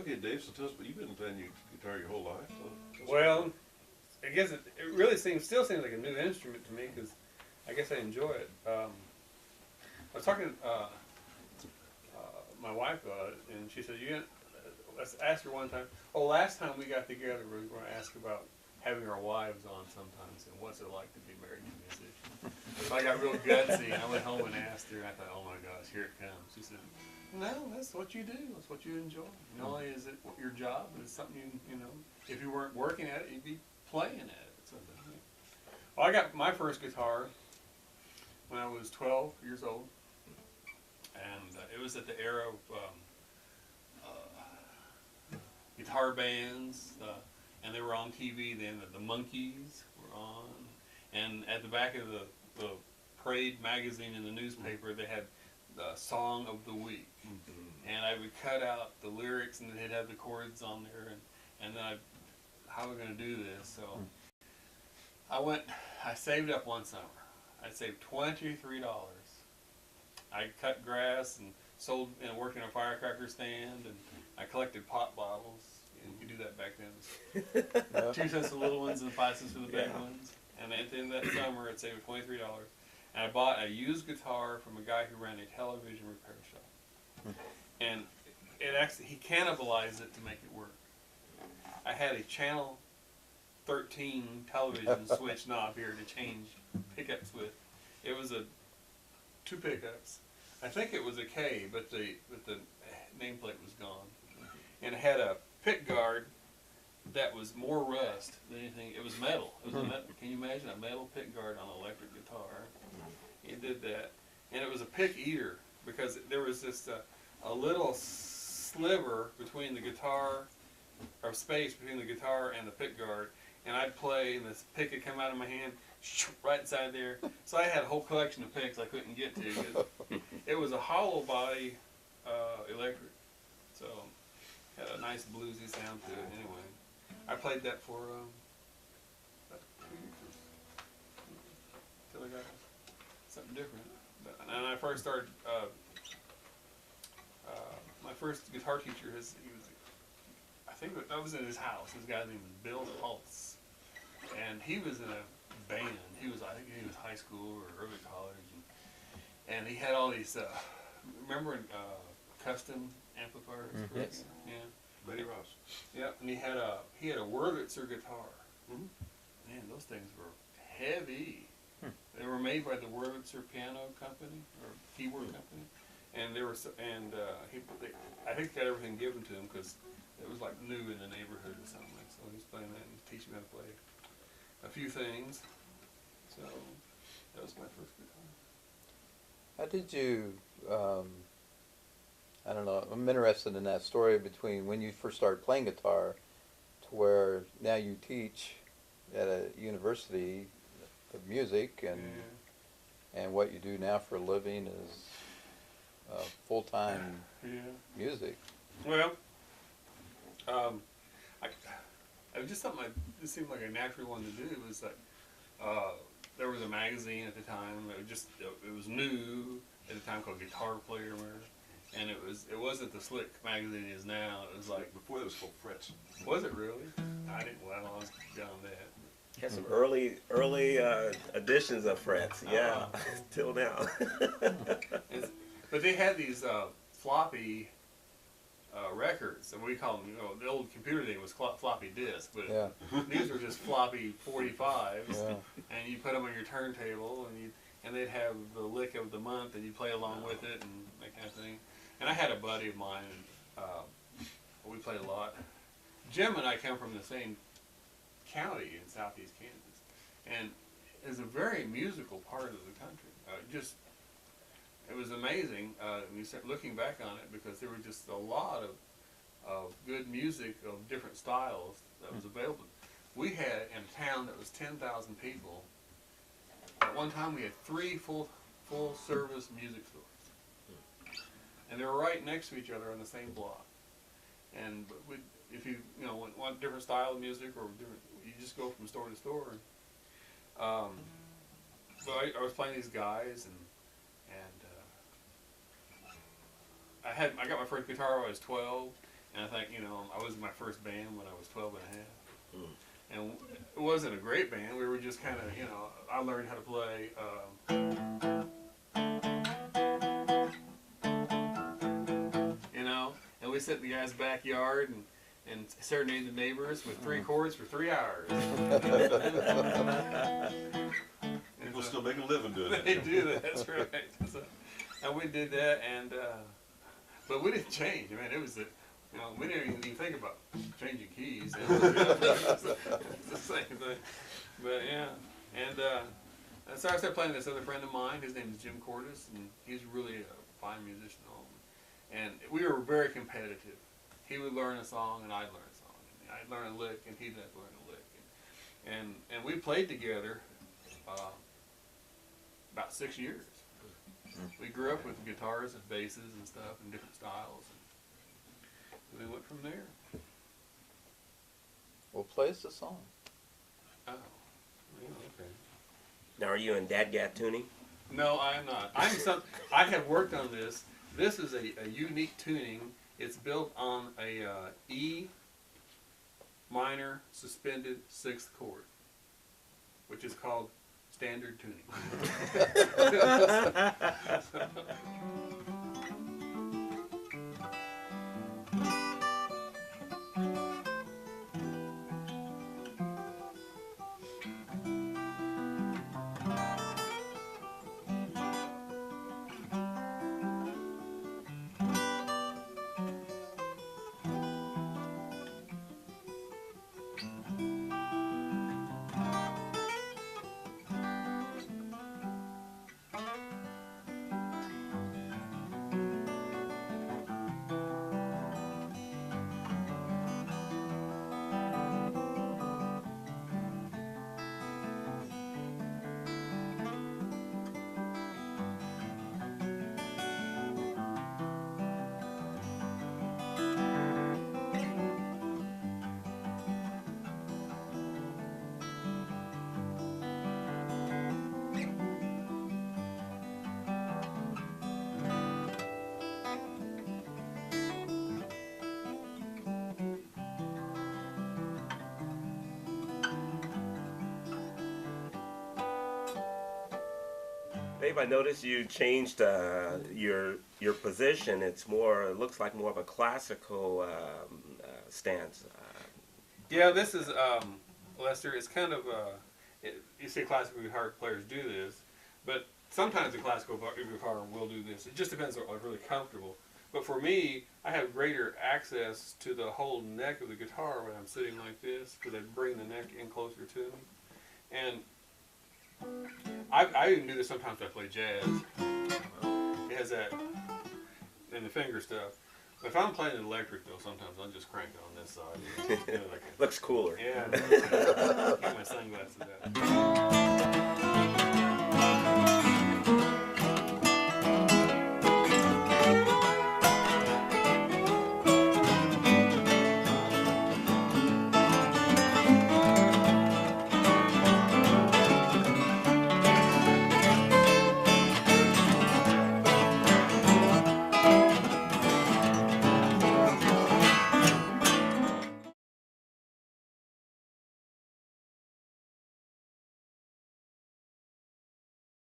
Okay, Dave, so tell us, but you've been playing guitar your whole life? So Well, I guess it really still seems like a new instrument to me because I guess I enjoy it. I was talking my wife about it, and she said, let's ask her one time. Oh, last time we got together, we were going to ask about having our wives on sometimes and what's it like to be married to a musician. So I got real gutsy, and I went home and asked her, and I thought, oh my gosh, here it comes. She said, no, that's what you do. That's what you enjoy. Not only is it your job, but it's something you know, if you weren't working at it, you'd be playing at it. So, well, I got my first guitar when I was 12 years old. And it was at the era of guitar bands, and they were on TV then. The Monkees were on, and at the back of the Parade magazine in the newspaper, they had the Song of the Week, and I would cut out the lyrics, and they'd have the chords on there, and then how are we going to do this? So I saved up one summer. I saved $23. I cut grass and sold and worked in a firecracker stand, and I collected pop bottles. You could do that back then. 2 cents for the little ones and 5 cents for the big ones. And at the end of that summer, I'd saved $23. And I bought a used guitar from a guy who ran a television repair shop. And he cannibalized it to make it work. I had a channel 13 television switch knob here to change pickups with. It was 2 pickups. I think it was a K, but the nameplate was gone. And it had a pick guard that was more rust than anything. It was metal. It was a metal. Can you imagine a metal pick guard on an electric guitar? It did that. And it was a pick eater because there was just a little sliver between the guitar, or space between the guitar and the pick guard. And I'd play, and this pick would come out of my hand, right inside there. So I had a whole collection of picks I couldn't get to. It was a hollow body electric, so had a nice bluesy sound to it. Anyway, I played that for about 2 years until I got something different. And I first started. My first guitar teacher, I think that was in his house. His guy's name was Bill Pulse, and he was in a band. I think he was high school or early college, and he had all these. Remember custom amplifiers? Yes. Yeah. Betty Ross. Yeah, and he had a Wurlitzer guitar. Man, those things were heavy. They were made by the Wurlitzer Piano Company or Keyboard Company, and they were I think he got everything given to him because it was like new in the neighborhood or something. So he was playing that and teaching me how to play a few things. So that was my first guitar. How did you, I don't know, I'm interested in that story between when you first started playing guitar to where now you teach at a university of music, and what you do now for a living is full-time music. Well, it was just something it seemed like a natural one to do. It was like, there was a magazine at the time. It was new at the time called Guitar Player, and it wasn't the slick magazine it is now. It was like Before it was called Frets. Was it really? I didn't. Well, I was beyond that. Had some early editions of Frets, till now. But they had these floppy records, and we call them, the old computer thing was floppy disk, but these were just floppy 45s, and you put them on your turntable, and they'd have the lick of the month, and you'd play along with it, and that kind of thing. And I had a buddy of mine, we played a lot. Jim and I come from the same county in southeast Kansas, and it's a very musical part of the country. It was amazing when you start looking back on it, because there was just a lot of good music of different styles that was available. We had, in a town that was 10,000 people, at one time we had 3 full-service music stores. And they were right next to each other on the same block. And if you want different style of music or different, you just go from store to store. So I was playing these guys, and I got my first guitar when I was 12, And I think, you know, I was in my first band when I was 12 and a half. Mm. And it wasn't a great band. We were just kind of, you know, I learned how to play. You know, and we sit in the guy's backyard and serenade the neighbors with 3 chords for 3 hours. People still make a living doing that. They do that, that's right. So, and we did that, and but we didn't change. I mean, it was you know, we didn't even think about changing keys. It was the same thing. But yeah, and so I started playing with this other friend of mine. His name is Jim Cordes, and he's really a fine musician. And we were very competitive. He would learn a song, and I'd learn a song. And I'd learn a lick, and he'd learn a lick. And we played together about 6 years. We grew up with guitars and basses and stuff and different styles. And we went from there. Well, play us a song. Oh, yeah, okay. Now, are you in Dadgat tuning? No, I am not. I have worked on this. This is a unique tuning. It's built on a E minor suspended 6th chord, which is called standard tuning. Dave, I noticed you changed your position. It's more, it looks like more of a classical stance. Yeah, this is Lester. It's kind of you see classical guitar players do this, but sometimes a classical guitar will do this. It just depends on what's really comfortable. But for me, I have greater access to the whole neck of the guitar when I'm sitting like this, because I bring the neck in closer to me. And I even do this sometimes when I play jazz. It has that and the finger stuff. If I'm playing electric, though, sometimes I'll just crank it on this side. You know, like Looks cooler. yeah, get my sunglasses out.